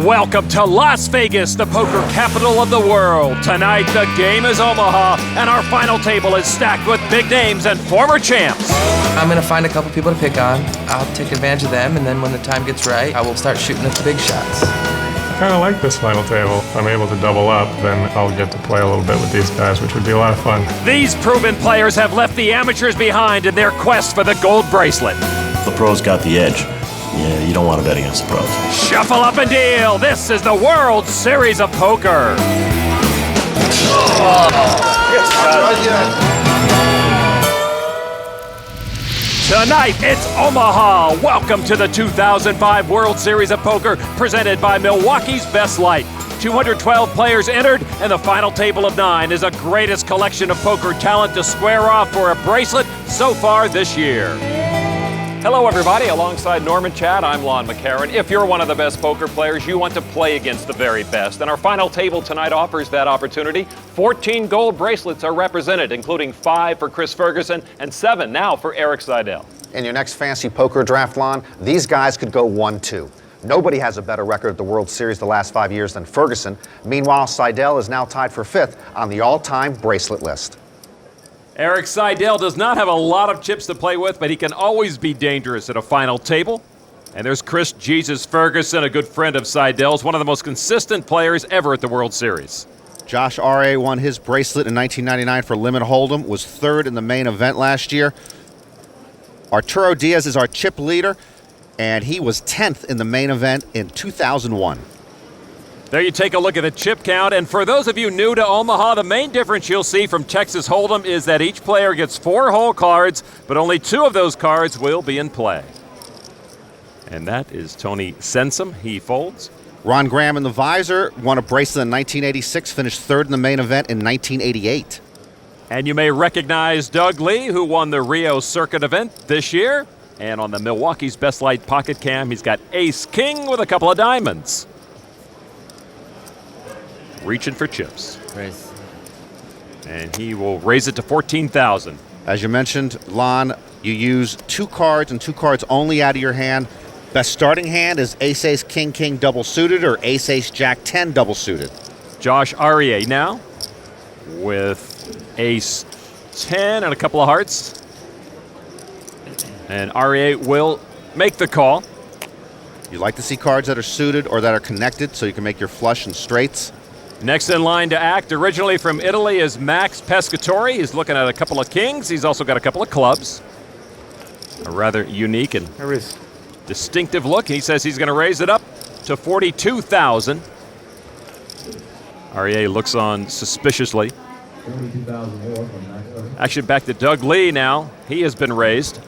Welcome to Las Vegas, the poker capital of the world. Tonight, the game is Omaha, and our final table is stacked with big names and former champs. I'm going to find a couple people to pick on. I'll take advantage of them, and then when the time gets right, I will start shooting at the big shots. I kind of like this final table. If I'm able to double up, then I'll get to play a little bit with these guys, which would be a lot of fun. These proven players have left the amateurs behind in their quest for the gold bracelet. The pros got the edge. Yeah, you don't want to bet against the pros. Shuffle up and deal. This is the World Series of Poker. Tonight, it's Omaha. Welcome to the 2005 World Series of Poker, presented by Milwaukee's Best Light. 212 players entered, and the final table of 9 is the greatest collection of poker talent to square off for a bracelet so far this year. Hello everybody, alongside Norman Chad, I'm Lon McCarran. If you're one of the best poker players, you want to play against the very best. And our final table tonight offers that opportunity. 14 gold bracelets are represented, including 5 for Chris Ferguson and 7 now for Arieh Seidel. In your next fancy poker draft, Lon, these guys could go 1-2. Nobody has a better record at the World Series the last 5 years than Ferguson. Meanwhile, Seidel is now tied for 5th on the all-time bracelet list. Arieh Seidel does not have a lot of chips to play with, but he can always be dangerous at a final table. And there's Chris Jesus Ferguson, a good friend of Seidel's, one of the most consistent players ever at the World Series. Josh Arieh won his bracelet in 1999 for Limit Hold'em, was 3rd in the main event last year. Arturo Diaz is our chip leader, and he was 10th in the main event in 2001. There you take a look at the chip count, and for those of you new to Omaha, the main difference you'll see from Texas Hold'em is that each player gets 4 whole cards, but only 2 of those cards will be in play. And that is Tony Sensom. He folds. Ron Graham in the visor won a bracelet in 1986, finished 3rd in the main event in 1988. And you may recognize Doug Lee, who won the Rio Circuit event this year. And on the Milwaukee's Best Light pocket cam, he's got Ace-King with a couple of diamonds. Reaching for chips. Raise. And he will raise it to 14,000. As you mentioned, Lon, you use 2 cards and 2 cards only out of your hand. Best starting hand is Ace-Ace King-King double suited or Ace-Ace Jack-10 double suited. Josh Arieh now with Ace-10 and a couple of hearts. And Arieh will make the call. You like to see cards that are suited or that are connected so you can make your flush and straights. Next in line to act, originally from Italy, is Max Pescatori. He's looking at a couple of kings. He's also got a couple of clubs. A rather unique and distinctive look. He says he's going to raise it up to 42,000. Arieh looks on suspiciously. Actually, back to Doug Lee now. He has been raised.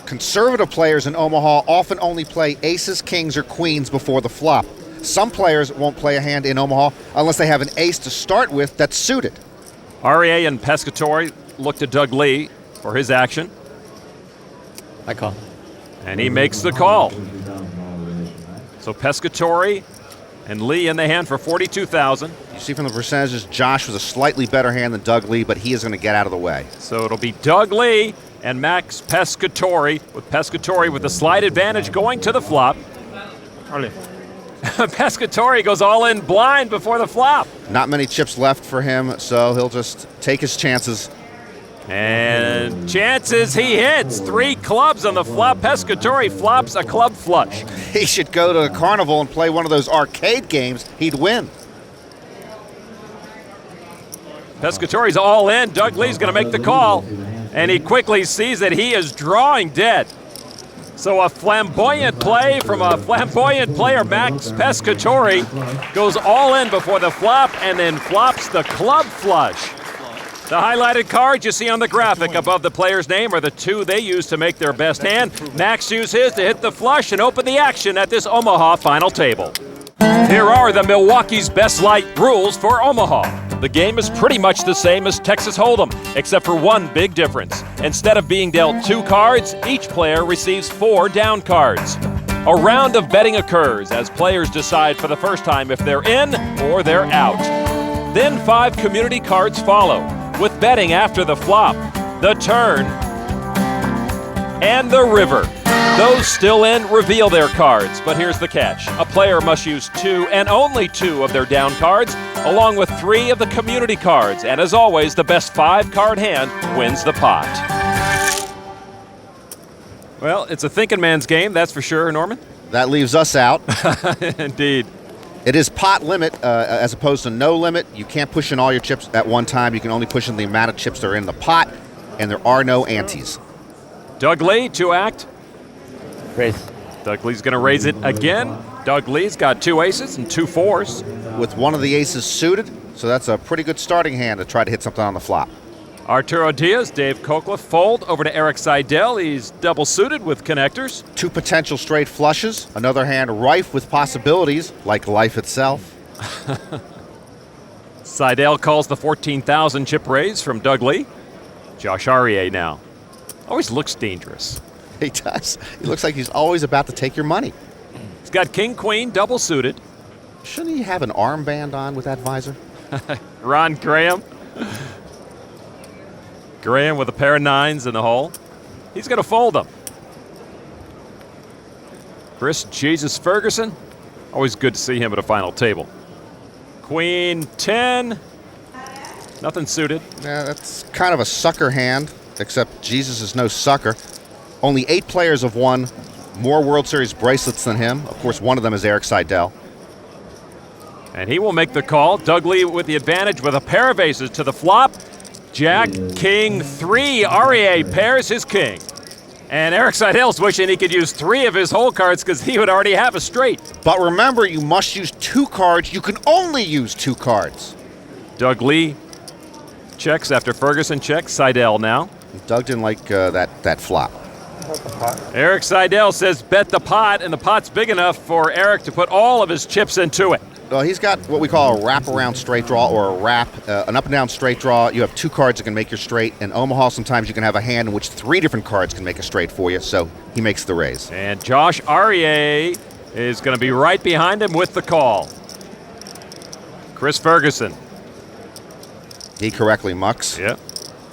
Conservative players in Omaha often only play aces, kings, or queens before the flop. Some players won't play a hand in Omaha unless they have an ace to start with that's suited. Arieh and Pescatori look to Doug Lee for his action. I call. And he makes the call. So Pescatori and Lee in the hand for 42,000. You see from the percentages, Josh was a slightly better hand than Doug Lee, but he is going to get out of the way. So it'll be Doug Lee and Max Pescatori, with Pescatori with the slight advantage going to the flop. Pescatori goes all in blind before the flop. Not many chips left for him, so he'll just take his chances. And chances he hits. 3 clubs on the flop. Pescatori flops a club flush. He should go to a carnival and play one of those arcade games. He'd win. Pescatori's all in. Doug Lee's going to make the call. And he quickly sees that he is drawing dead. So a flamboyant play from a flamboyant player, Max Pescatori, goes all in before the flop and then flops the club flush. The highlighted cards you see on the graphic above the player's name are the 2 they use to make their best hand. Max used his to hit the flush and open the action at this Omaha final table. Here are the Milwaukee's Best Light rules for Omaha. The game is pretty much the same as Texas Hold'em, except for one big difference. Instead of being dealt 2 cards, each player receives 4 down cards. A round of betting occurs as players decide for the first time if they're in or they're out. Then 5 community cards follow, with betting after the flop, the turn, and the river. Those still in reveal their cards, but here's the catch. A player must use 2 and only 2 of their down cards, along with 3 of the community cards. And as always, the best 5-card hand wins the pot. Well, it's a thinking man's game, that's for sure, Norman. That leaves us out. Indeed. It is pot limit as opposed to no limit. You can't push in all your chips at one time. You can only push in the amount of chips that are in the pot, and there are no antes. Doug Lee to act. Raise. Doug Lee's going to raise it again. Doug Lee's got 2 aces and 2 4s. With one of the aces suited, so that's a pretty good starting hand to try to hit something on the flop. Arturo Diaz, Dave Kokla fold over to Arieh Seidel. He's double suited with connectors. 2 potential straight flushes, another hand rife with possibilities, like life itself. Seidel calls the 14,000 chip raise from Doug Lee. Josh Arieh now. Always looks dangerous. He does. He looks like he's always about to take your money. He's got king, queen, double suited. Shouldn't he have an armband on with that visor? Ron Graham. Graham with a pair of 9s in the hole. He's going to fold them. Chris Jesus Ferguson. Always good to see him at a final table. Queen 10. Nothing suited. Yeah, that's kind of a sucker hand, except Jesus is no sucker. Only 8 players have won more World Series bracelets than him. Of course, one of them is Arieh Seidel. And he will make the call. Doug Lee with the advantage with a pair of aces to the flop. Jack, king, 3. Arieh pairs his king. And Arieh Seidel's wishing he could use 3 of his hole cards because he would already have a straight. But remember, you must use 2 cards. You can only use 2 cards. Doug Lee checks after Ferguson checks. Seidel now. Doug didn't like that flop. Arieh Seidel says bet the pot, and the pot's big enough for Arieh to put all of his chips into it. Well, he's got what we call a wraparound straight draw, or a wrap, an up and down straight draw. You have 2 cards that can make your straight. In Omaha, sometimes you can have a hand in which 3 different cards can make a straight for you, so he makes the raise. And Josh Arieh is going to be right behind him with the call. Chris Ferguson. He correctly mucks. Yep.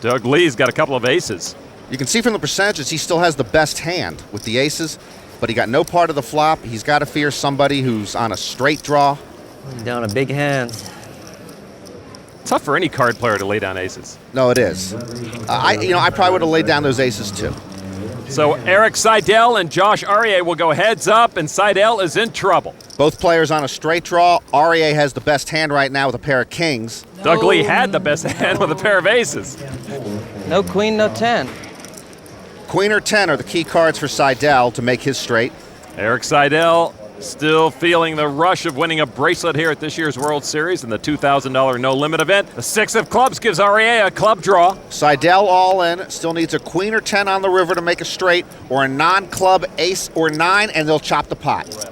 Doug Lee's got a couple of aces. You can see from the percentages he still has the best hand with the aces, but he got no part of the flop. He's got to fear somebody who's on a straight draw. Down a big hand. Tough for any card player to lay down aces. No, it is. I probably would have laid down those aces too. So Arieh Seidel and Josh Arieh will go heads up, and Seidel is in trouble. Both players on a straight draw. Arieh has the best hand right now with a pair of kings. Doug Lee had the best hand with a pair of aces. No queen, no 10. Queen or 10 are the key cards for Seidel to make his straight. Arieh Seidel still feeling the rush of winning a bracelet here at this year's World Series in the $2,000 no-limit event. The 6 of clubs gives Arieh a club draw. Seidel all in, still needs a queen or 10 on the river to make a straight, or a non-club ace or 9, and they'll chop the pot.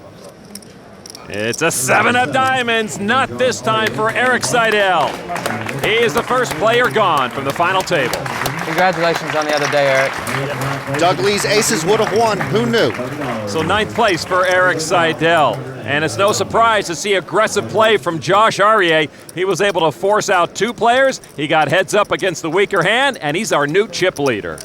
It's a 7 of diamonds, not this time for Arieh Seidel. He is the first player gone from the final table. Congratulations on the other day, Arieh. Doug Lee's aces would have won. Who knew? So 9th place for Arieh Seidel. And it's no surprise to see aggressive play from Josh Arieh. He was able to force out 2 players. He got heads up against the weaker hand, and he's our new chip leader.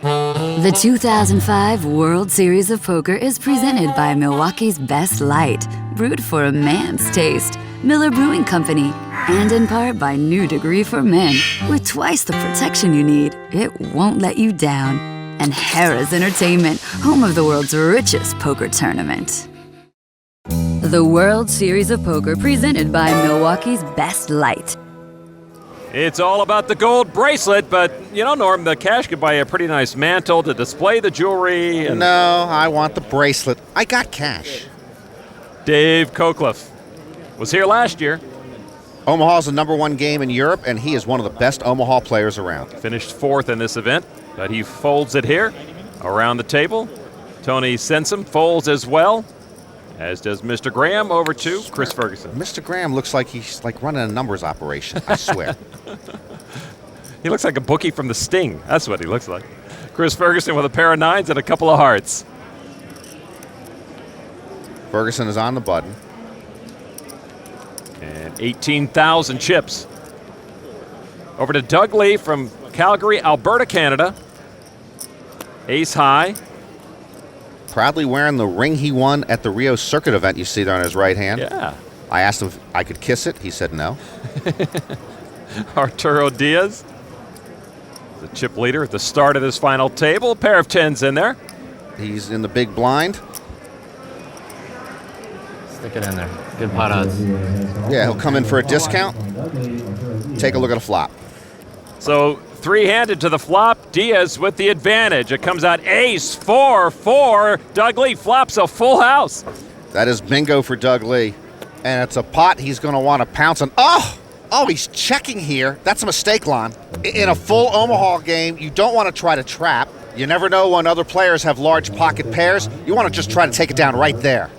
The 2005 World Series of Poker is presented by Milwaukee's Best Light, brewed for a man's taste, Miller Brewing Company, and in part by New Degree for Men. With twice the protection you need, it won't let you down. And Harrah's Entertainment, home of the world's richest poker tournament. The World Series of Poker presented by Milwaukee's Best Light. It's all about the gold bracelet, but, you know, Norm, the cash could buy a pretty nice mantle to display the jewelry. And No, I want the bracelet. I got cash. Dave Kokla was here last year. Omaha's the #1 game in Europe, and he is one of the best Omaha players around. Finished 4th in this event, but he folds it here around the table. Tony Sensom folds as well, as does Mr. Graham over to Chris Ferguson. Mr. Graham looks like he's like running a numbers operation, I swear. He looks like a bookie from The Sting. That's what he looks like. Chris Ferguson with a pair of 9s and a couple of hearts. Ferguson is on the button. And 18,000 chips. Over to Doug Lee from Calgary, Alberta, Canada. Ace high. Proudly wearing the ring he won at the Rio Circuit event you see there on his right hand. Yeah. I asked him if I could kiss it. He said no. Arturo Diaz, the chip leader at the start of this final table. A pair of 10s in there. He's in the big blind. Stick it in there. Good pot odds. Yeah, he'll come in for a discount. Take a look at a flop. So three-handed to the flop. Diaz with the advantage. It comes out ace, 4-4. Doug Lee flops a full house. That is bingo for Doug Lee. And it's a pot he's going to want to pounce on. Oh, he's checking here. That's a mistake, Lon. In a full Omaha game, you don't want to try to trap. You never know when other players have large pocket pairs. You want to just try to take it down right there.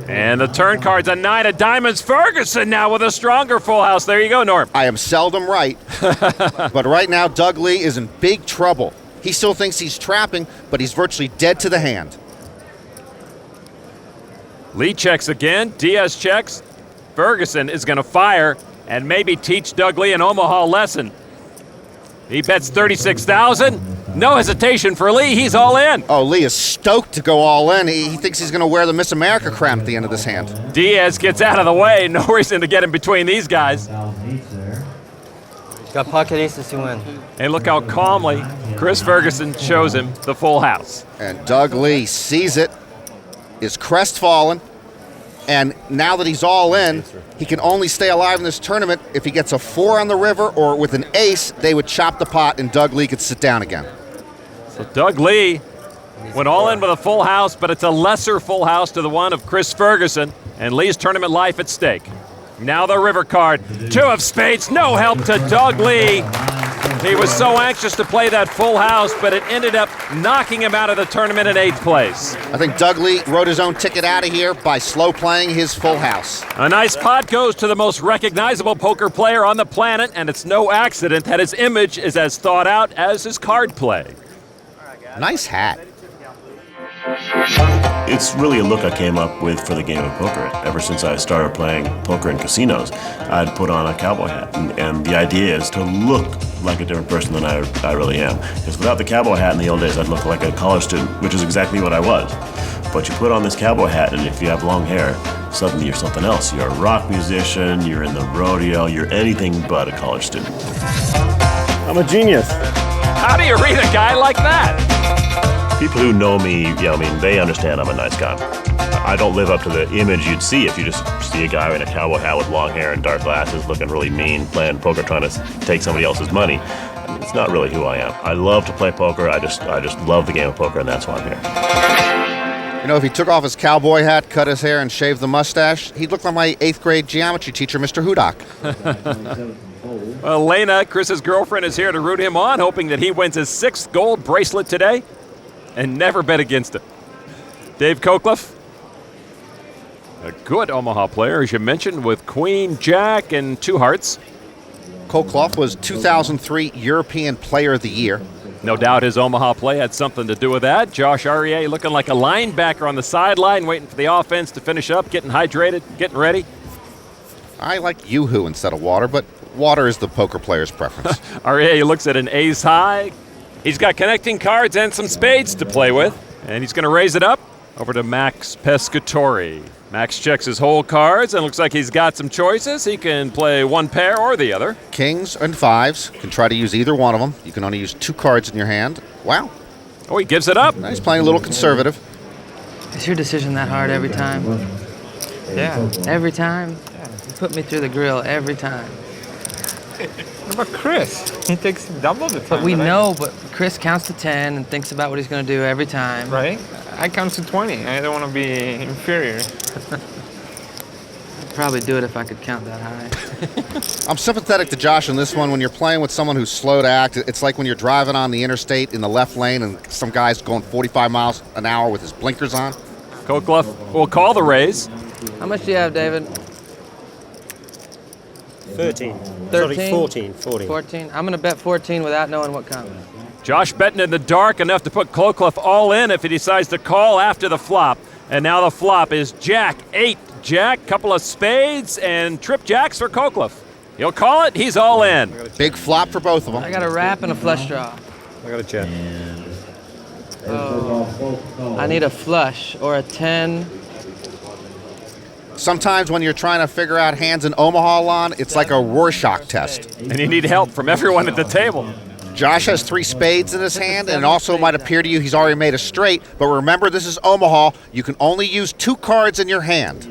And the turn card's a 9 of diamonds. Ferguson now with a stronger full house. There you go, Norm. I am seldom right. But right now, Doug Lee is in big trouble. He still thinks he's trapping, but he's virtually dead to the hand. Lee checks again. Diaz checks. Ferguson is going to fire and maybe teach Doug Lee an Omaha lesson. He bets 36,000. No hesitation for Lee. He's all in. Oh, Lee is stoked to go all in. He thinks he's going to wear the Miss America crown at the end of this hand. Diaz gets out of the way. No reason to get in between these guys. Got pocket aces to win. And look how calmly Chris Ferguson shows him the full house. And Doug Lee sees it, is crestfallen, and now that he's all in, he can only stay alive in this tournament if he gets a 4 on the river, or with an ace, they would chop the pot and Doug Lee could sit down again. So Doug Lee went all in with a full house, but it's a lesser full house to the one of Chris Ferguson, and Lee's tournament life at stake. Now the river card. 2 of spades, no help to Doug Lee. He was so anxious to play that full house, but it ended up knocking him out of the tournament in 8th place. I think Doug Lee wrote his own ticket out of here by slow playing his full house. A nice pot goes to the most recognizable poker player on the planet, and it's no accident that his image is as thought out as his card play. Nice hat. It's really a look I came up with for the game of poker. Ever since I started playing poker in casinos, I'd put on a cowboy hat. And the idea is to look like a different person than I really am. Because without the cowboy hat in the old days, I'd look like a college student, which is exactly what I was. But you put on this cowboy hat, and if you have long hair, suddenly you're something else. You're a rock musician, you're in the rodeo, you're anything but a college student. I'm a genius. How do you read a guy like that? People who know me, they understand I'm a nice guy. I don't live up to the image you'd see if you just see a guy in a cowboy hat with long hair and dark glasses looking really mean, playing poker, trying to take somebody else's money. It's not really who I am. I love to play poker. I just love the game of poker, and that's why I'm here. You know, if he took off his cowboy hat, cut his hair, and shaved the mustache, he'd look like my 8th grade geometry teacher, Mr. Hudak. Well, Lena, Chris's girlfriend, is here to root him on, hoping that he wins his 6th gold bracelet today, and never bet against it. Dave Cochliff, a good Omaha player, as you mentioned, with Queen, Jack, and 2 hearts. Cochliff was 2003 European Player of the Year. No doubt his Omaha play had something to do with that. Josh Arieh looking like a linebacker on the sideline, waiting for the offense to finish up, getting hydrated, getting ready. I like Yoo-hoo instead of water, but water is the poker player's preference. Arieh looks at an ace high. He's got connecting cards and some spades to play with, and he's going to raise it up over to Max Pescatori. Max checks his whole cards and looks like he's got some choices. He can play one pair or the other. Kings and 5s. Can try to use either one of them. You can only use 2 cards in your hand. Wow. Oh, he gives it up. He's playing a little conservative. Is your decision that hard every time? Yeah. Every time? You put me through the grill every time. What about Chris? He takes double the time. But we know, but Chris counts to 10 and thinks about what he's going to do every time. Right? I count to 20. I don't want to be inferior. I'd probably do it if I could count that high. I'm sympathetic to Josh in this one. When you're playing with someone who's slow to act, it's like when you're driving on the interstate in the left lane and some guy's going 45 miles an hour with his blinkers on. Cochliff will call the raise. How much do you have, David? 13. 13? Sorry, 14. 14? I'm going to bet 14 without knowing what comes. Josh betting in the dark enough to put Cochliff all in if he decides to call after the flop. And now the flop is Jack, 8 Jack, couple of spades, and trip jacks for Cochliff. He'll call it, he's all in. Big flop for both of them. I got a wrap and a flush draw. I got a jet. I need a flush or a 10. Sometimes when you're trying to figure out hands in Omaha, Lon, it's like a Rorschach test. And you need help from everyone at the table. Josh has 3 spades in his hand, and it also might appear to you he's already made a straight, but remember, this is Omaha. You can only use 2 cards in your hand.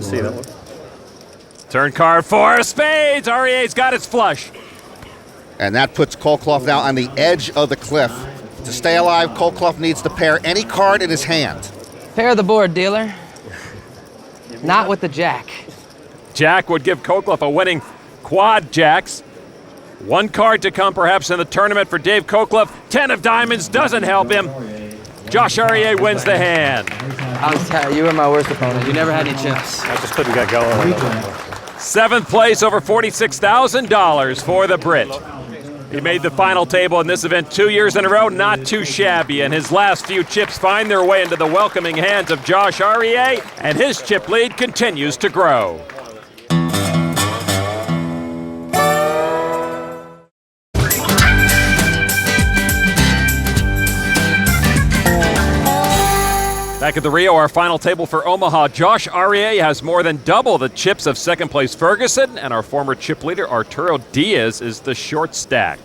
See that one? Turn card 4 spades. Arieh's got his flush. And that puts Kolkloff now on the edge of the cliff. To stay alive, Kolkloff needs to pair any card in his hand. Pair the board, dealer. Not with the jack. Jack would give Kolkloff a winning quad jacks. 1 card to come perhaps in the tournament for Dave Kolkloff. 10 of diamonds doesn't help him. Josh Arieh wins the hand. I was telling you, were my worst opponent. You never had any chips. I just couldn't get going. 7th place, over $46,000 for the Brit. He made the final table in this event 2 years in a row, not too shabby, and his last few chips find their way into the welcoming hands of Josh Arieh, and his chip lead continues to grow. Back at the Rio, our final table for Omaha, Josh Arieh has more than double the chips of second place Ferguson, and our former chip leader Arturo Diaz is the short stack.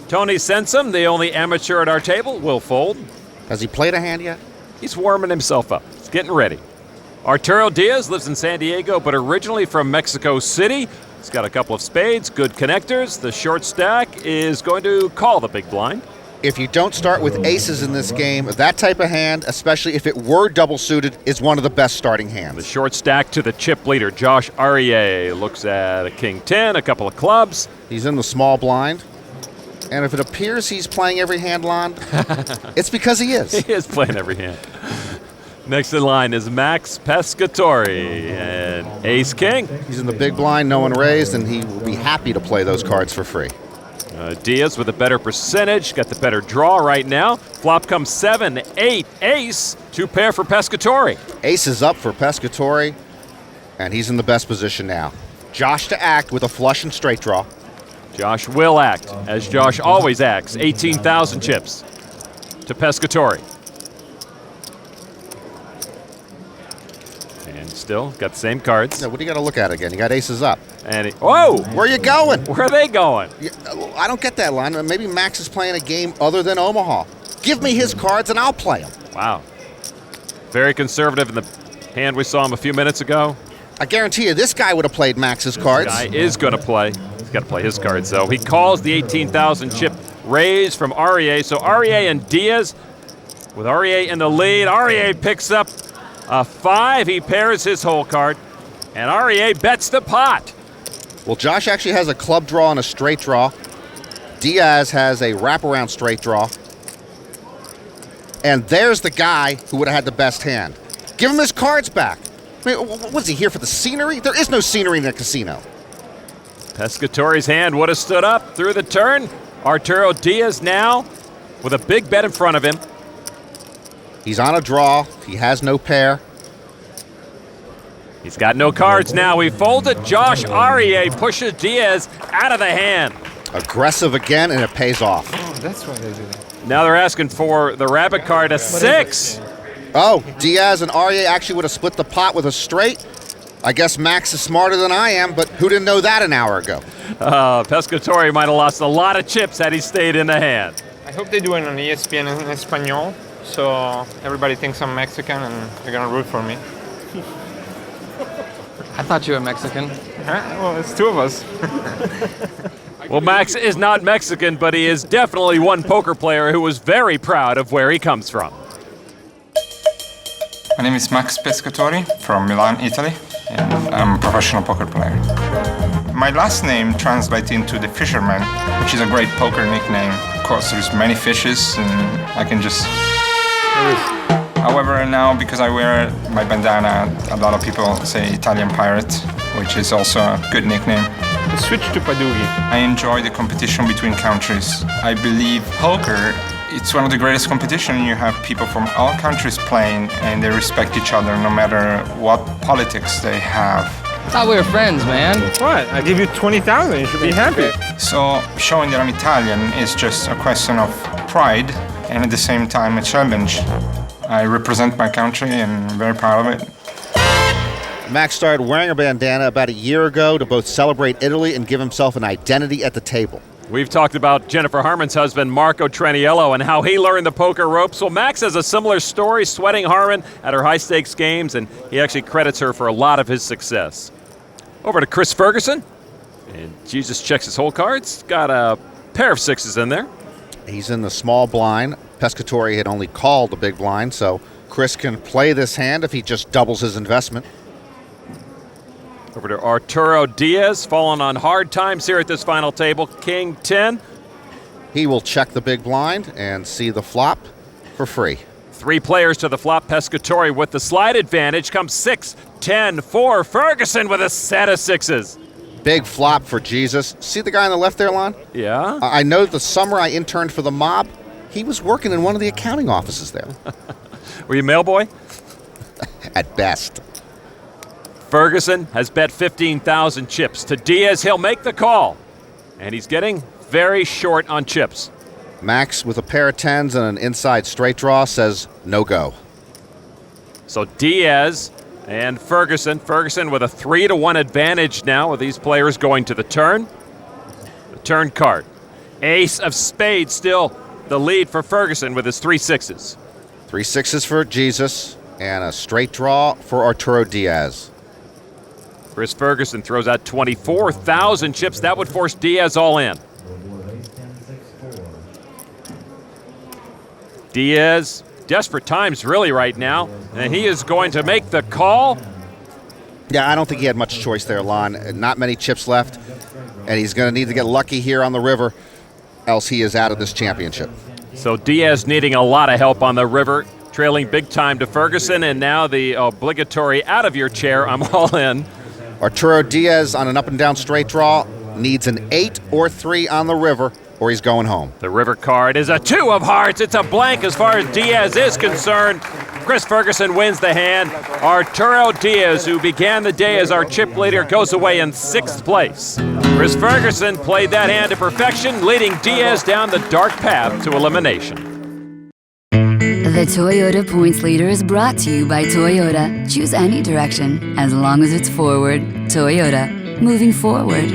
Tony Sensom, the only amateur at our table, will fold. Has he played a hand yet? He's warming himself up. He's getting ready. Arturo Diaz lives in San Diego, but originally from Mexico City. He's got a couple of spades, good connectors. The short stack is going to call the big blind. If you don't start with aces in this game, that type of hand, especially if it were double suited, is one of the best starting hands. The short stack to the chip leader, Josh Arieh, looks at a king 10, a couple of clubs. He's in the small blind. And if it appears he's playing every hand, Lon, it's because he is. He is playing every hand. Next in line is Max Pescatori and ace king. He's in the big blind, no one raised, and he will be happy to play those cards for free. Diaz with a better percentage, got the better draw right now. Flop comes 7, 8, ace, 2 pair for Pescatori. Ace is up for Pescatori, and he's in the best position now. Josh to act with a flush and straight draw. Josh will act, as Josh always acts. 18,000 chips to Pescatori. And still got the same cards. Yeah, what do you got to look at again? You got aces up. And whoa! Where are you going? Where are they going? I don't get that line. Maybe Max is playing a game other than Omaha. Give me his cards and I'll play them. Wow. Very conservative in the hand we saw him a few minutes ago. I guarantee you this guy would have played Max's cards. This guy is going to play. He's got to play his cards, though. He calls the 18,000 chip raise from Arieh. So Arieh and Diaz, with Arieh in the lead. Arieh picks up a 5. He pairs his hole card, and Arieh bets the pot. Well, Josh actually has a club draw and a straight draw. Diaz has a wraparound straight draw. And there's the guy who would have had the best hand. Give him his cards back. I mean, was he here for the scenery? There is no scenery in a casino. Pescatori's hand would have stood up through the turn. Arturo Diaz now with a big bet in front of him. He's on a draw. He has no pair. He's got no cards now. He folded. Josh Arieh pushes Diaz out of the hand. Aggressive again, and it pays off. Oh, that's why they do that. Now they're asking for the rabbit card, a 6. Oh, Diaz and Arieh actually would have split the pot with a straight. I guess Max is smarter than I am, but who didn't know that an hour ago? Pescatori might have lost a lot of chips had he stayed in the hand. I hope they do it on ESPN in Espanol, so everybody thinks I'm Mexican and they're gonna root for me. I thought you were Mexican. Well, it's 2 of us. Well, Max is not Mexican, but he is definitely one poker player who is very proud of where he comes from. My name is Max Pescatori from Milan, Italy, and I'm a professional poker player. My last name translates into the fisherman, which is a great poker nickname. Of course, there's many fishes, and I can just... However, now, because I wear my bandana, a lot of people say Italian pirate, which is also a good nickname. Switch to Padugi. I enjoy the competition between countries. I believe poker, it's one of the greatest competitions. You have people from all countries playing, and they respect each other no matter what politics they have. I thought we were friends, man. What? I give you 20,000. You should be happy. So showing that I'm Italian is just a question of pride and at the same time a challenge. I represent my country and I'm very proud of it. Max started wearing a bandana about a year ago to both celebrate Italy and give himself an identity at the table. We've talked about Jennifer Harman's husband, Marco Traniello, and how he learned the poker ropes. Well, Max has a similar story, sweating Harman at her high-stakes games, and he actually credits her for a lot of his success. Over to Chris Ferguson, and Jesus checks his hole cards. Got a pair of sixes in there. He's in the small blind. Pescatore had only called the big blind, so Chris can play this hand if he just doubles his investment. Over to Arturo Diaz, falling on hard times here at this final table. King 10. He will check the big blind and see the flop for free. 3 players to the flop. Pescatore with the slide advantage. Comes 6, 10, 4. Ferguson with a set of sixes. Big flop for Jesus. See the guy on the left there, Lon? Yeah? I know the summer I interned for the mob, he was working in one of the accounting offices there. Were you mailboy? At best. Ferguson has bet 15,000 chips. To Diaz, he'll make the call. And he's getting very short on chips. Max, with a pair of 10s and an inside straight draw, says no go. So Diaz and Ferguson. Ferguson with a 3-1 advantage now with these players going to the turn. The turn card. Ace of spades still the lead for Ferguson with his 3 sixes. 3 sixes for Jesus and a straight draw for Arturo Diaz. Chris Ferguson throws out 24,000 chips. That would force Diaz all in. Diaz, desperate times really right now, and he is going to make the call. Yeah, I don't think he had much choice there, Lon. Not many chips left, and he's going to need to get lucky here on the river, else he is out of this championship. So Diaz needing a lot of help on the river, trailing big time to Ferguson, and now the obligatory out of your chair, I'm all in. Arturo Diaz on an up and down straight draw needs an 8 or 3 on the river, or he's going home. The river card is a 2 of hearts. It's a blank as far as Diaz is concerned. Chris Ferguson wins the hand. Arturo Diaz, who began the day as our chip leader, goes away in 6th place. Chris Ferguson played that hand to perfection, leading Diaz down the dark path to elimination. The Toyota Points Leader is brought to you by Toyota. Choose any direction, as long as it's forward. Toyota, moving forward.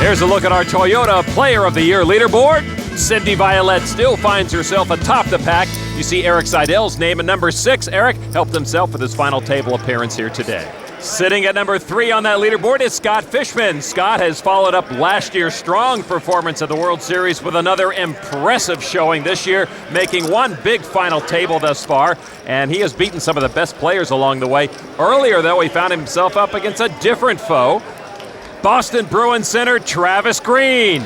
Here's a look at our Toyota Player of the Year leaderboard. Cindy Violette still finds herself atop the pack. You see Eric Seidel's name at number 6. Eric helped himself with his final table appearance here today. Sitting at number 3 on that leaderboard is Scott Fishman. Scott has followed up last year's strong performance at the World Series with another impressive showing this year, making one big final table thus far, and he has beaten some of the best players along the way. Earlier, though, he found himself up against a different foe, Boston Bruins center Travis Green.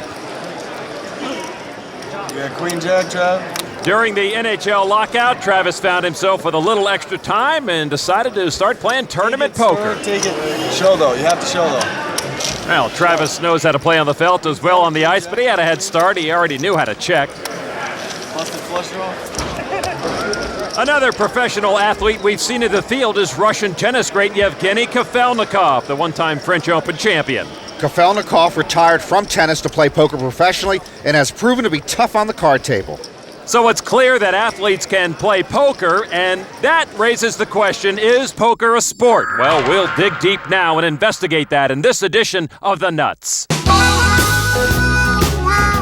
Yeah, Queen Jack, Trav. During the NHL lockout, Travis found himself with a little extra time and decided to start playing tournament poker. Take it. Show, though. You have to show, though. Well, Travis knows how to play on the felt as well on the ice, but he had a head start. He already knew how to check. Busted flush draw. Another professional athlete we've seen in the field is Russian tennis great Yevgeny Kafelnikov, the one-time French Open champion. Kafelnikov retired from tennis to play poker professionally and has proven to be tough on the card table. So it's clear that athletes can play poker, and that raises the question, is poker a sport? Well, we'll dig deep now and investigate that in this edition of The Nuts.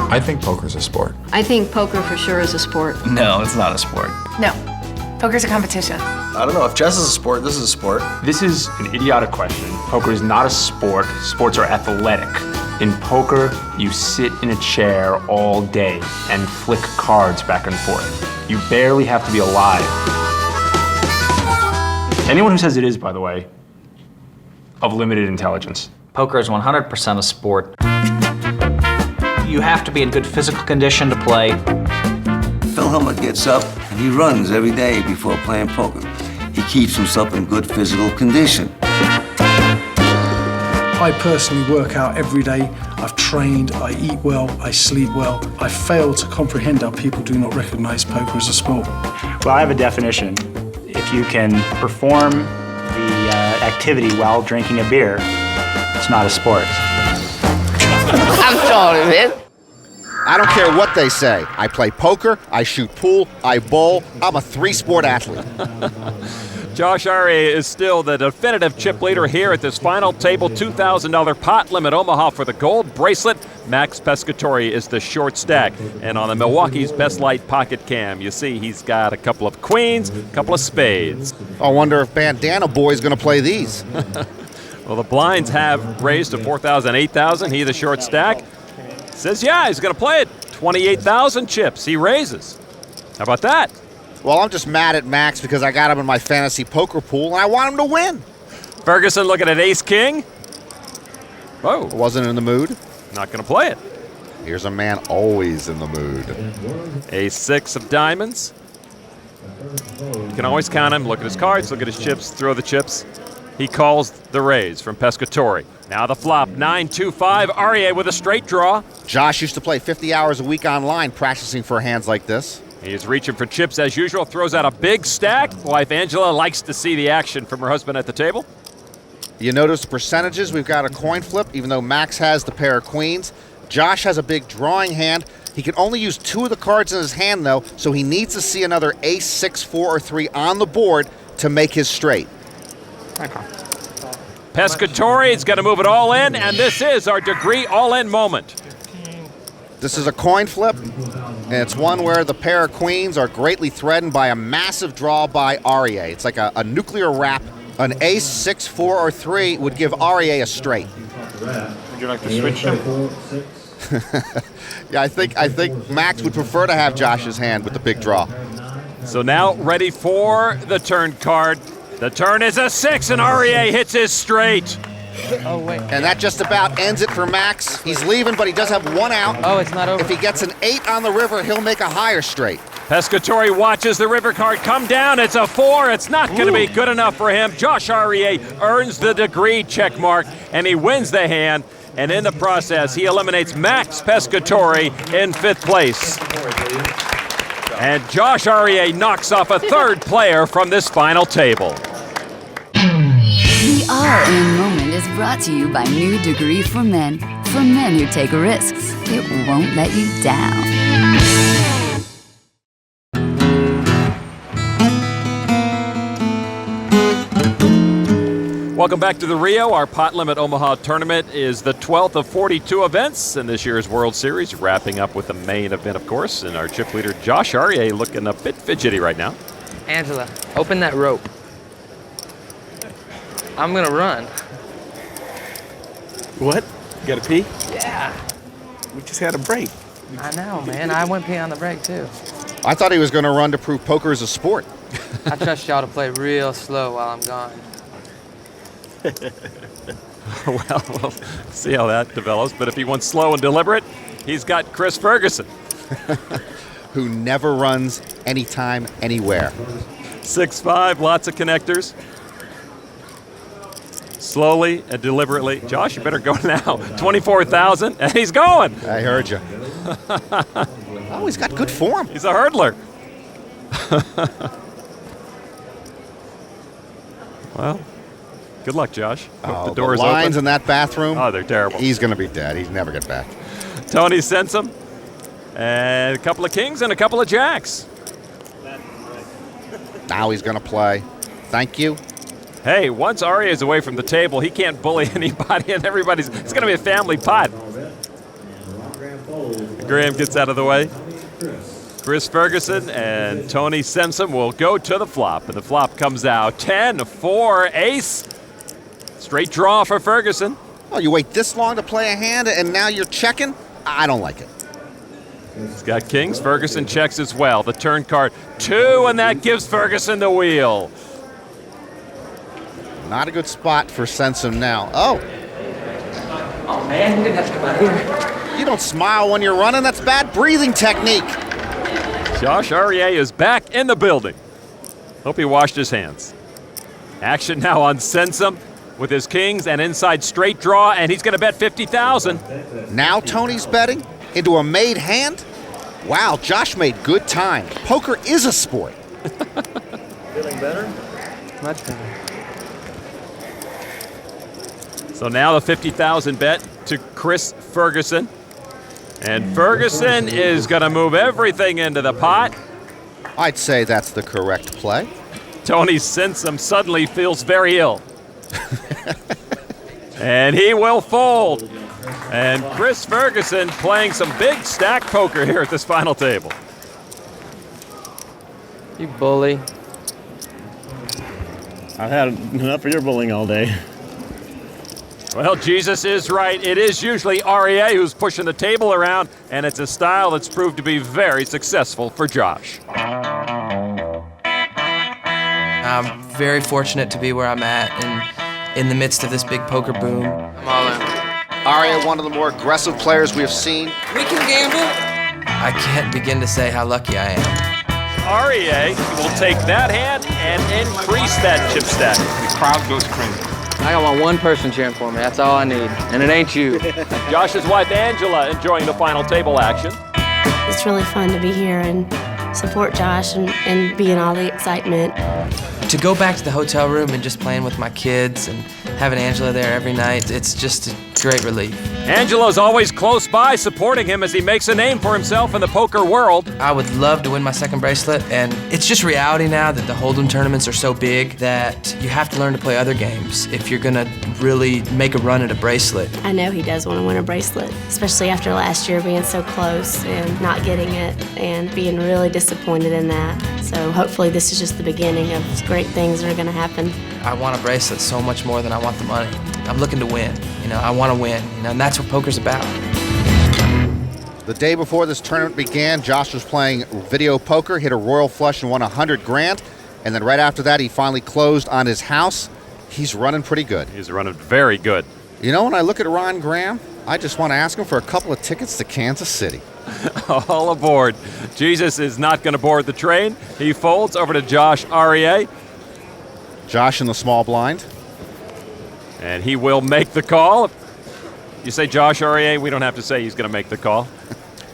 I think poker's a sport. I think poker for sure is a sport. No, it's not a sport. No. Poker's a competition. I don't know. If chess is a sport, this is a sport. This is an idiotic question. Poker is not a sport. Sports are athletic. In poker, you sit in a chair all day and flick cards back and forth. You barely have to be alive. Anyone who says it is, by the way, of limited intelligence. Poker is 100% a sport. You have to be in good physical condition to play. Phil Hellmuth gets up and he runs every day before playing poker. He keeps himself in good physical condition. I personally work out every day. I've trained, I eat well, I sleep well. I fail to comprehend how people do not recognize poker as a sport. Well, I have a definition. If you can perform the activity while drinking a beer, it's not a sport. I'm sorry, man. I don't care what they say. I play poker, I shoot pool, I bowl. I'm a three-sport athlete. Josh Arieh is still the definitive chip leader here at this final table. $2,000 pot limit Omaha for the gold bracelet. Max Pescatore is the short stack. And on the Milwaukee's Best Light pocket cam, you see he's got a couple of queens, a couple of spades. I wonder if Bandana Boy's going to play these. Well, the blinds have raised to 4,000, 8,000. He, the short stack, says, yeah, he's going to play it. 28,000 chips he raises. How about that? Well, I'm just mad at Max because I got him in my fantasy poker pool, and I want him to win. Ferguson looking at ace-king. Oh. Wasn't in the mood. Not going to play it. Here's a man always in the mood. Ace-6 of diamonds. You can always count him. Look at his cards, look at his chips, throw the chips. He calls the raise from Pescatore. Now the flop, 9-2-5. Arieh with a straight draw. Josh used to play 50 hours a week online practicing for hands like this. He's reaching for chips as usual, throws out a big stack. Wife Angela likes to see the action from her husband at the table. You notice the percentages? We've got a coin flip, even though Max has the pair of queens. Josh has a big drawing hand. He can only use 2 of the cards in his hand, though, so he needs to see another ace, 6, 4, or 3 on the board to make his straight. Pescatore is going to move it all in, and this is our degree all-in moment. This is a coin flip, and it's one where the pair of queens are greatly threatened by a massive draw by Arieh. It's like a nuclear wrap. An ace, 6, 4, or 3 would give Arieh a straight. Would you like to switch them? Yeah, I think Max would prefer to have Josh's hand with the big draw. So now ready for the turn card. The turn is a 6, and Arieh hits his straight. Oh, wait. And that just about ends it for Max. He's leaving, but he does have 1 out. Oh, it's not over. If he gets an 8 on the river, he'll make a higher straight. Pescatore watches the river card come down. It's a 4. It's not going to be good enough for him. Josh Arieh earns the degree check mark, and he wins the hand. And in the process, he eliminates Max Pescatore in 5th place. And Josh Arieh knocks off a 3rd player from this final table. The all-in moment is brought to you by New Degree for Men who take risks. It won't let you down. Welcome back to the Rio. Our Pot Limit Omaha tournament is the 12th of 42 events in this year's World Series, wrapping up with the main event, of course, and our chip leader, Josh Arieh, looking a bit fidgety right now. Angela, open that rope. I'm gonna run. What? You gotta pee? Yeah. We just had a break. I know, man. I went pee on the break, too. I thought he was going to run to prove poker is a sport. I trust y'all to play real slow while I'm gone. Well, we'll see how that develops. But if he wants slow and deliberate, he's got Chris Ferguson. Who never runs anytime, anywhere. 6-5, lots of connectors. Slowly and deliberately. Josh, you better go now. 24,000, and he's going. I heard you. Oh, he's got good form. He's a hurdler. Well, good luck, Josh. Oh, the door's lines open. in that bathroom. Oh, they're terrible. He's going to be dead. He'd never get back. Tony sends him. And a couple of kings and a couple of jacks. Now he's going to play. Thank you. Hey, once Arieh is away from the table, he can't bully anybody, and everybody's. It's going to be a family pot. Graham gets out of the way. Chris Ferguson and Tony Simpson will go to the flop, and the flop comes out 10-4 ace. Straight draw for Ferguson. Oh, you wait this long to play a hand, and now you're checking? I don't like it. He's got kings. Ferguson checks as well. The turn card 2, and that gives Ferguson the wheel. Not a good spot for Simpson now. Oh. Oh, man, you didn't have to come out here. You don't smile when you're running. That's bad breathing technique. Josh Arieh is back in the building. Hope he washed his hands. Action now on Simpson with his kings and inside straight draw, and he's going to bet 50,000. Now Tony's betting into a made hand? Wow, Josh made good time. Poker is a sport. Feeling better? Much better. So now the 50,000 bet to Chris Ferguson. And Ferguson is going to move everything into the pot. I'd say that's the correct play. Tony Sensom suddenly feels very ill. And he will fold. And Chris Ferguson playing some big stack poker here at this final table. You bully. I've had enough of your bullying all day. Well, Jesus is right. It is usually Arieh who's pushing the table around, and it's a style that's proved to be very successful for Josh. I'm very fortunate to be where I'm at and in the midst of this big poker boom. I'm all in. Arieh, one of the more aggressive players we have seen. We can gamble. I can't begin to say how lucky I am. Arieh will take that hand and increase that chip stack. The crowd goes crazy. I got one person cheering for me. That's all I need. And it ain't you. Josh's wife, Angela, enjoying the final table action. It's really fun to be here and support Josh and be in all the excitement. To go back to the hotel room and just playing with my kids and having Angela there every night, it's just a great relief. Angela's always close by, supporting him as he makes a name for himself in the poker world. I would love to win my second bracelet, and it's just reality now that the Hold'em tournaments are so big that you have to learn to play other games if you're gonna really make a run at a bracelet. I know he does want to win a bracelet, especially after last year being so close and not getting it and being really disappointed in that. So hopefully this is just the beginning of great things that are gonna happen. I want a bracelet so much more than I want the money. I'm looking to win, I want to win, and that's what poker's about. The day before this tournament began, Josh was playing video poker, hit a royal flush and won 100 grand. And then right after that, he finally closed on his house. He's running pretty good. He's running very good. You know, when I look at Ron Graham, I just want to ask him for a couple of tickets to Kansas City. All aboard. Jesus is not going to board the train. He folds over to Josh Arieh. Josh in the small blind. And he will make the call. You say Josh Arieh, we don't have to say he's going to make the call.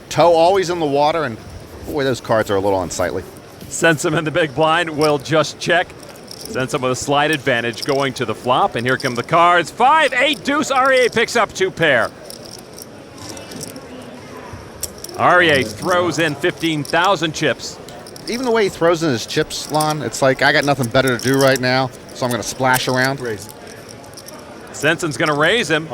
Toe always in the water, and boy, those cards are a little unsightly. Sensom in the big blind will just check. Sensom with a slight advantage going to the flop, and here come the cards. 5, 8, deuce. Arieh picks up 2 pair. Arieh throws in 15,000 chips. Even the way he throws in his chips, Lon, it's like, I got nothing better to do right now, so I'm going to splash around. Sensom's going to raise him.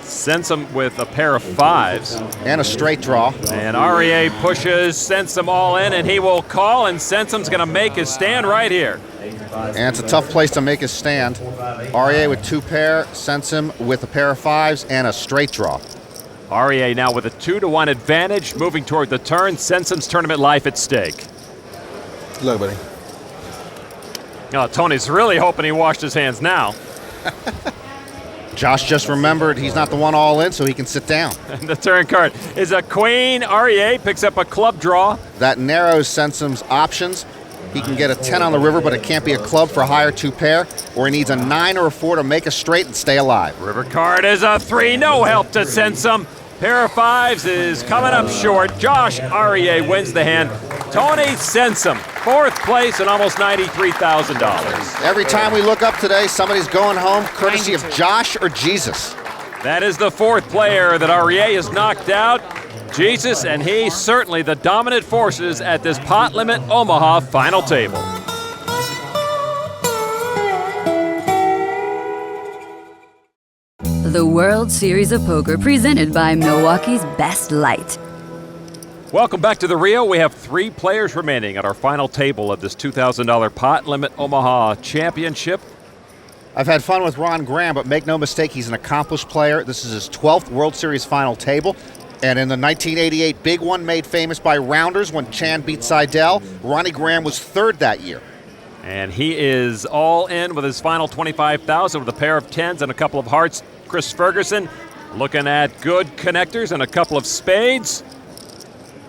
Sensom with a pair of 5s. And a straight draw. And Arieh pushes Sensom all in, and he will call, and Sensom's going to make his stand right here. And it's a tough place to make his stand. Arieh with 2 pair, Sensom with a pair of 5s, and a straight draw. Arieh now with a 2-1 advantage, moving toward the turn. Sensom's tournament life at stake. Good luck, buddy. Oh, Tony's really hoping he washed his hands now. Josh just remembered he's not the one all in, so he can sit down. And the turn card is a queen. Arieh picks up a club draw. That narrows Sensom's options. He can get a 10 on the river, but it can't be a club for a higher 2 pair, or he needs a 9 or a 4 to make a straight and stay alive. River card is a 3. No help to Sensom. Pair of 5s is coming up short. Josh Arieh wins the hand. Tony Sensom, 4th place and almost $93,000. Every time we look up today, somebody's going home courtesy of Josh or Jesus. That is the 4th player that Arieh has knocked out. Jesus, and he certainly the dominant forces at this pot limit Omaha final table. The World Series of Poker presented by Milwaukee's Best Light. Welcome back to the Rio. We have 3 players remaining at our final table of this $2,000 pot limit Omaha championship. I've had fun with Ron Graham, but make no mistake, he's an accomplished player. This is his 12th World Series final table. And in the 1988 big one made famous by rounders when Chan beat Seidel, Ronnie Graham was 3rd that year. And he is all in with his final $25,000 with a pair of 10s and a couple of hearts. Chris Ferguson looking at good connectors and a couple of spades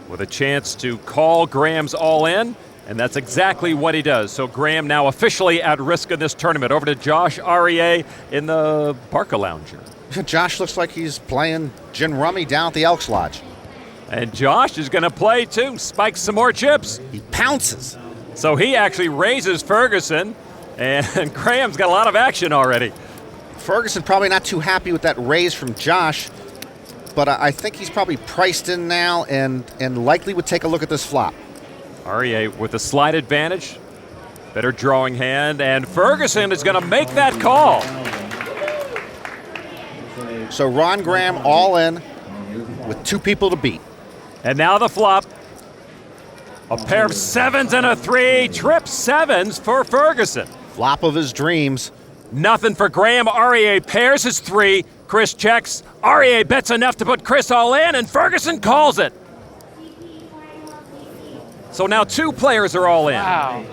with a chance to call Graham's all in. And that's exactly what he does. So Graham now officially at risk in this tournament. Over to Josh Arieh in the Barca Lounger. Josh looks like he's playing gin rummy down at the Elks Lodge. And Josh is going to play too. Spikes some more chips. He pounces. So he actually raises Ferguson, and Graham's got a lot of action already. Ferguson probably not too happy with that raise from Josh. but I think he's probably priced in now and likely would take a look at this flop. Arieh with a slight advantage. Better drawing hand, and Ferguson is going to make that call. So Ron Graham all in with 2 people to beat. And now the flop. A pair of 7s and a 3. Trip 7s for Ferguson. Flop of his dreams. Nothing for Graham. Arieh pairs his 3. Chris checks. Arieh bets enough to put Chris all in, and Ferguson calls it. So now 2 players are all in. Wow.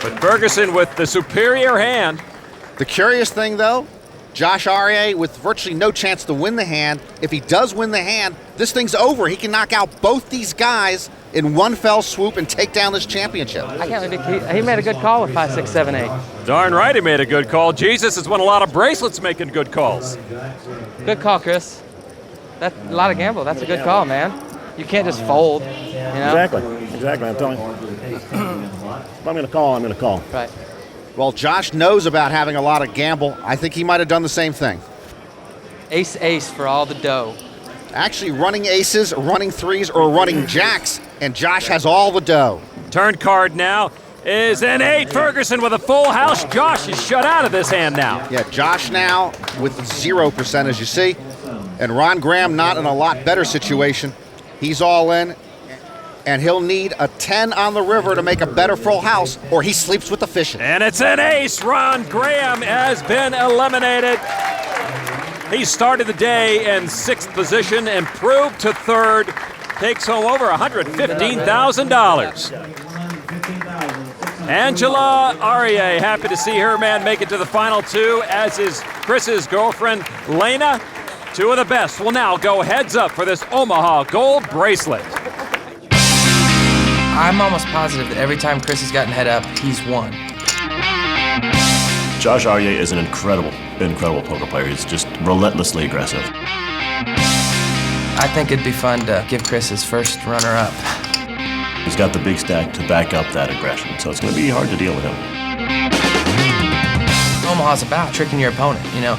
But Ferguson with the superior hand. The curious thing, though, Josh Arieh with virtually no chance to win the hand. If he does win the hand, this thing's over. He can knock out both these guys in one fell swoop and take down this championship. I can't believe he made a good call with 5, 6, 7, 8. Darn right he made a good call. Jesus has won a lot of bracelets making good calls. Good call, Chris. That's a lot of gamble. That's a good call, man. You can't just fold, you know? Exactly. I'm telling you. If I'm going to call, I'm going to call. Right. Well, Josh knows about having a lot of gamble. I think he might have done the same thing. Ace for all the dough. Actually, running aces, running 3s, or running jacks, and Josh has all the dough. Turn card now is an 8. Ferguson with a full house. Josh is shut out of this hand now. Yeah, Josh now with 0%, as you see. And Ron Graham not in a lot better situation. He's all in, and he'll need a 10 on the river to make a better full house, or he sleeps with the fishing. And it's an ace. Ron Graham has been eliminated. He started the day in 6th position, improved to 3rd, takes home over $115,000. Angela Arieh, happy to see her man make it to the final 2, as is Chris's girlfriend, Lena. 2 of the best will now go heads up for this Omaha gold bracelet. I'm almost positive that every time Chris has gotten head up, he's won. Josh Arieh is an incredible poker player. He's just relentlessly aggressive. I think it'd be fun to give Chris his first runner-up. He's got the big stack to back up that aggression, so it's going to be hard to deal with him. Omaha's about tricking your opponent, you know,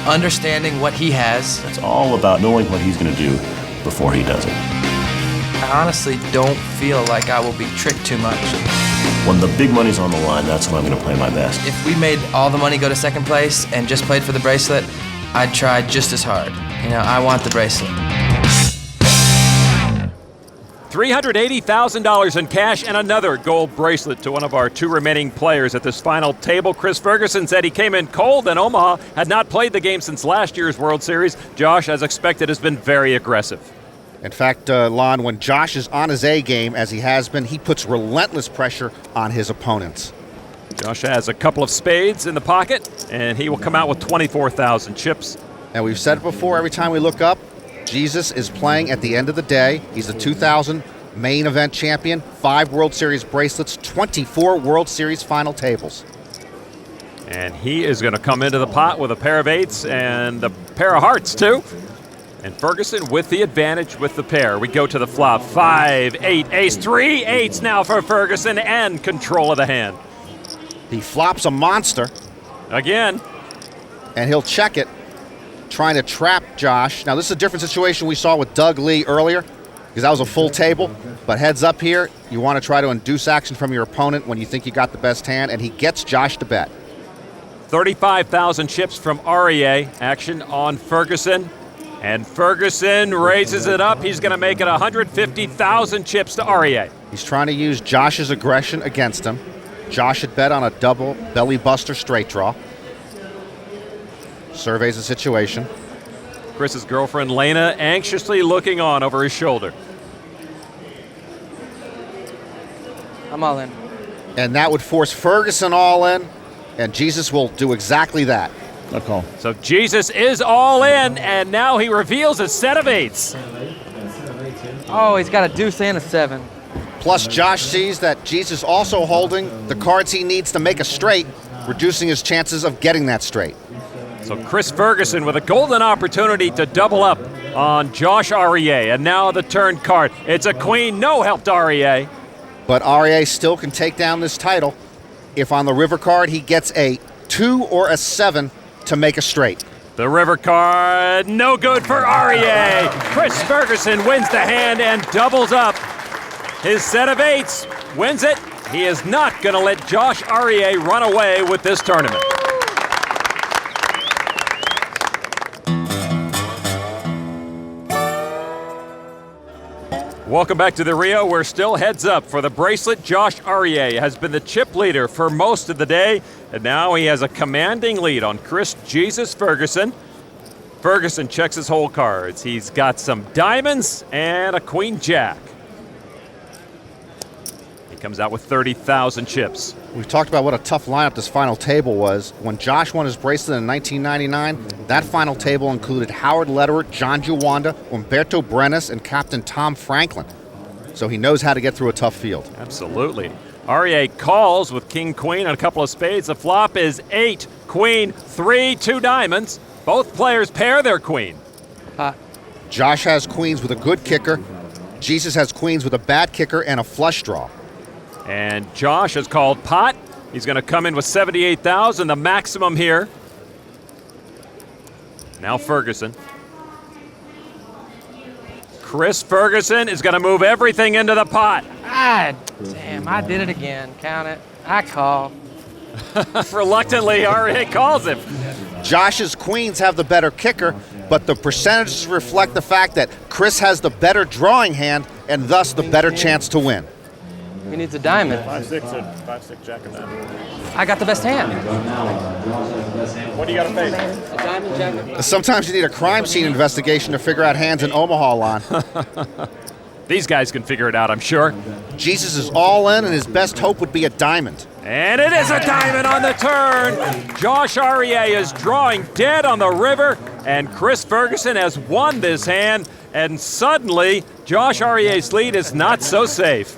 understanding what he has. It's all about knowing what he's going to do before he does it. I honestly don't feel like I will be tricked too much. When the big money's on the line, that's when I'm going to play my best. If we made all the money go to 2nd place and just played for the bracelet, I'd try just as hard. You know, I want the bracelet. $380,000 in cash and another gold bracelet to one of our 2 remaining players at this final table. Chris Ferguson said he came in cold, and Omaha had not played the game since last year's World Series. Josh, as expected, has been very aggressive. In fact, Lon, when Josh is on his A game, as he has been, he puts relentless pressure on his opponents. Josh has a couple of spades in the pocket, and he will come out with 24,000 chips. And we've said it before, every time we look up, Jesus is playing at the end of the day. He's the 2000 main event champion, 5 World Series bracelets, 24 World Series final tables. And he is going to come into the pot with a pair of 8s and a pair of hearts, too. And Ferguson with the advantage with the pair. We go to the flop. 5, 8, ace, 3 8s now for Ferguson, and control of the hand. He flops a monster. Again. And he'll check it, trying to trap Josh. Now, this is a different situation we saw with Doug Lee earlier, because that was a full table. But heads up here, you want to try to induce action from your opponent when you think you got the best hand, and he gets Josh to bet. 35,000 chips from Arieh. Action on Ferguson. And Ferguson raises it up. He's going to make it 150,000 chips to Arieh. He's trying to use Josh's aggression against him. Josh had bet on a double belly buster straight draw. Surveys the situation. Chris's girlfriend, Lena, anxiously looking on over his shoulder. I'm all in. And that would force Ferguson all in, and Jesus will do exactly that. A call. So Jesus is all in, and now he reveals a set of 8s. Oh, he's got a deuce and a 7. Plus, Josh sees that Jesus also holding the cards he needs to make a straight, reducing his chances of getting that straight. So Chris Ferguson with a golden opportunity to double up on Josh Arieh. And now the turn card. It's a queen, no help to Arieh. But Arieh still can take down this title if on the river card he gets a 2 or a 7 to make a straight. The river card, no good for Arieh. Chris Ferguson wins the hand and doubles up. His set of 8s wins it. He is not going to let Josh Arieh run away with this tournament. Welcome back to the Rio. We're still heads up for the bracelet. Josh Arieh has been the chip leader for most of the day, and now he has a commanding lead on Chris Jesus Ferguson. Ferguson checks his hole cards. He's got some diamonds and a queen jack. He comes out with 30,000 chips. We've talked about what a tough lineup this final table was. When Josh won his bracelet in 1999, that final table included Howard Lederer, John Juwanda, Umberto Brenes, and Captain Tom Franklin. So he knows how to get through a tough field. Absolutely. Arieh calls with king, queen, and a couple of spades. The flop is 8, queen, 3, 2 diamonds. Both players pair their queen. Josh has queens with a good kicker. Jesus has queens with a bad kicker and a flush draw. And Josh has called pot. He's going to come in with 78,000, the maximum here. Now Ferguson. Chris Ferguson is going to move everything into the pot. Ah, damn, I did it again. Count it. I call. Reluctantly, Arieh calls him. Josh's queens have the better kicker, but the percentages reflect the fact that Chris has the better drawing hand and thus the better chance to win. He needs a diamond. 5-6 jack of diamond. I got the best hand. What do you got to face? A diamond jack. Sometimes you need a crime scene investigation to figure out hands in Omaha, Lon. These guys can figure it out, I'm sure. Jesus is all in, and his best hope would be a diamond. And it is a diamond on the turn. Josh Arieh is drawing dead on the river, and Chris Ferguson has won this hand, and suddenly Josh Arieh's lead is not so safe.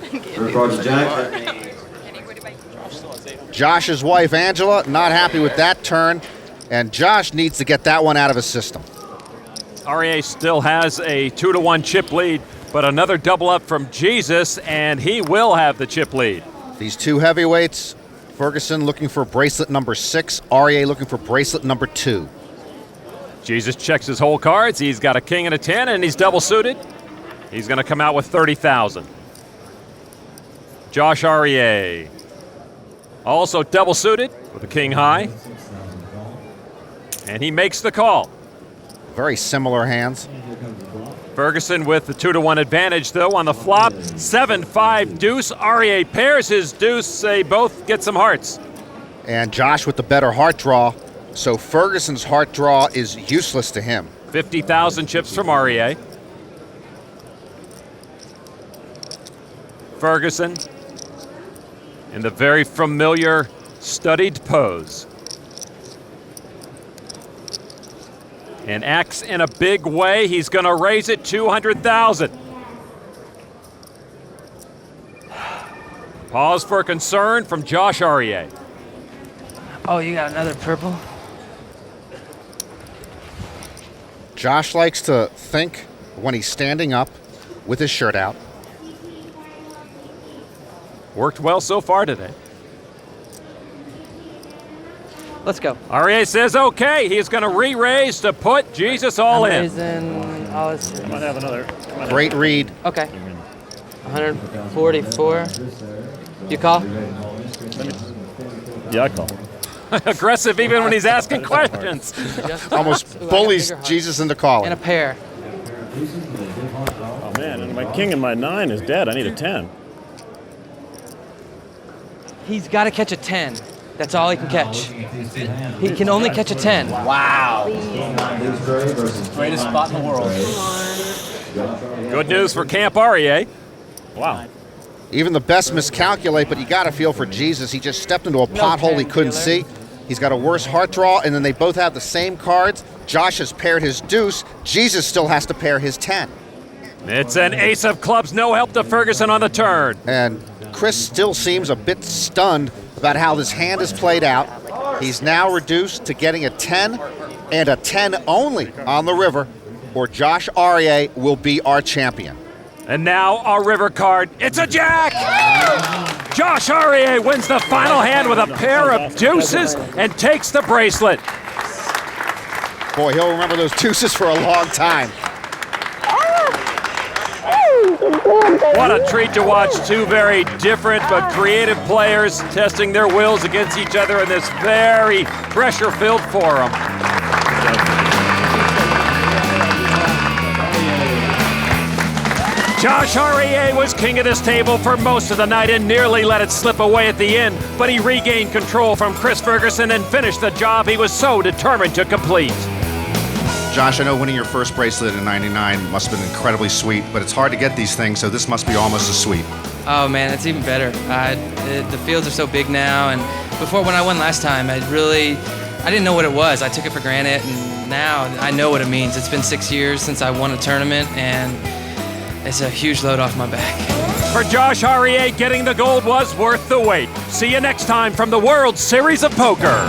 Josh's wife, Angela, not happy with that turn, and Josh needs to get that one out of his system. Arieh still has a 2-1 chip lead, but another double up from Jesus, and he will have the chip lead. These two heavyweights, Ferguson looking for bracelet number 6, Arieh looking for bracelet number 2. Jesus checks his whole cards. He's got a king and a 10, and he's double suited. He's going to come out with 30,000. Josh Arieh, also double suited with a king high, and he makes the call. Very similar hands. Ferguson with the 2-1 advantage, though, on the flop. 7-5 deuce. Arieh pairs his deuce. They both get some hearts. And Josh with the better heart draw, so Ferguson's heart draw is useless to him. 50,000 chips from Arieh. Ferguson in the very familiar studied pose. And acts in a big way. He's going to raise it 200,000. Pause for concern from Josh Arieh. Oh, you got another purple? Josh likes to think when he's standing up with his shirt out. Worked well so far today. Let's go. Arieh says okay. He's going to re-raise to put Jesus all in. All his I might have another. Great read. Okay. 144. You call? Yeah, I call. Aggressive even when he's asking questions. Almost bullies Jesus into calling. And a pair. Oh, man, and my king and my 9 is dead. I need a 10. He's got to catch a 10. That's all he can catch. He can only catch a 10. Wow. Greatest spot in the world. Good news for Camp Arieh. Wow. Even the best miscalculate, but you got to feel for Jesus. He just stepped into a pothole he couldn't see. He's got a worse heart draw, and then they both have the same cards. Josh has paired his deuce. Jesus still has to pair his 10. It's an ace of clubs, no help to Ferguson on the turn. And Chris still seems a bit stunned about how this hand is played out. He's now reduced to getting a 10 and a 10 only on the river, or Josh Arieh will be our champion. And now our river card, it's a jack! Josh Arieh wins the final hand with a pair of deuces and takes the bracelet. Boy, he'll remember those deuces for a long time. What a treat to watch two very different but creative players testing their wills against each other in this very pressure-filled forum. Josh Arieh was king of this table for most of the night and nearly let it slip away at the end, but he regained control from Chris Ferguson and finished the job he was so determined to complete. Josh, I know winning your first bracelet in '99 must have been incredibly sweet, but it's hard to get these things, so this must be almost as sweet. Oh man, it's even better. The fields are so big now, and before when I won last time, I didn't know what it was. I took it for granted, and now I know what it means. It's been 6 years since I won a tournament, and it's a huge load off my back. For Josh Arieh, getting the gold was worth the wait. See you next time from the World Series of Poker.